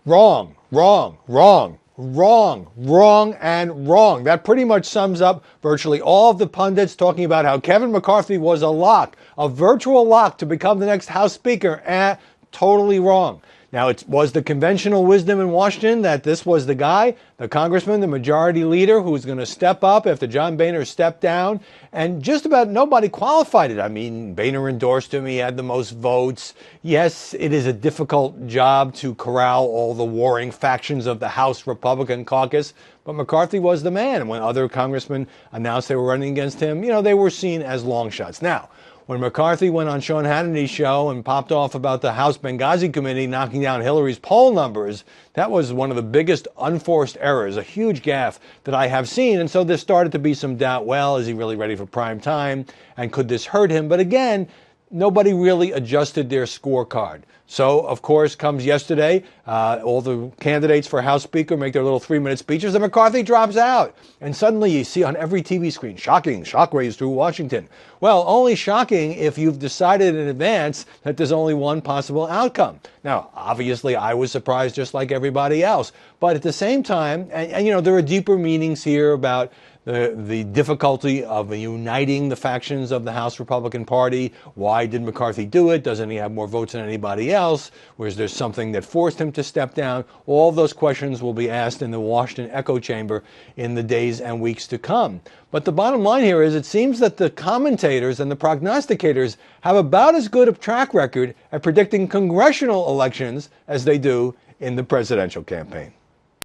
Wrong, wrong, wrong, wrong, wrong, and wrong. That pretty much sums up virtually all of the pundits talking about how Kevin McCarthy was a lock, a virtual lock to become the next House Speaker. Totally wrong. Now, it was the conventional wisdom in Washington that this was the guy, the congressman, the majority leader, who was going to step up after John Boehner stepped down, and just about nobody qualified it. I mean, Boehner endorsed him. He had the most votes. Yes, it is a difficult job to corral all the warring factions of the House Republican caucus, but McCarthy was the man. And when other congressmen announced they were running against him, they were seen as long shots. Now, when McCarthy went on Sean Hannity's show and popped off about the House Benghazi Committee knocking down Hillary's poll numbers, that was one of the biggest unforced errors, a huge gaffe that I have seen. And so there started to be some doubt, well, is he really ready for prime time? And could this hurt him? But again, nobody really adjusted their scorecard. So, of course, comes yesterday, all the candidates for House Speaker make their little 3-minute speeches, and McCarthy drops out. And suddenly you see on every TV screen, shocking, shockwaves through Washington. Well, only shocking if you've decided in advance that there's only one possible outcome. Now, obviously, I was surprised just like everybody else. But at the same time, and there are deeper meanings here about the difficulty of uniting the factions of the House Republican Party. Why did McCarthy do it? Doesn't he have more votes than anybody else? Was there something that forced him to step down? All those questions will be asked in the Washington echo chamber in the days and weeks to come. But the bottom line here is it seems that the commentators and the prognosticators have about as good a track record at predicting congressional elections as they do in the presidential campaign.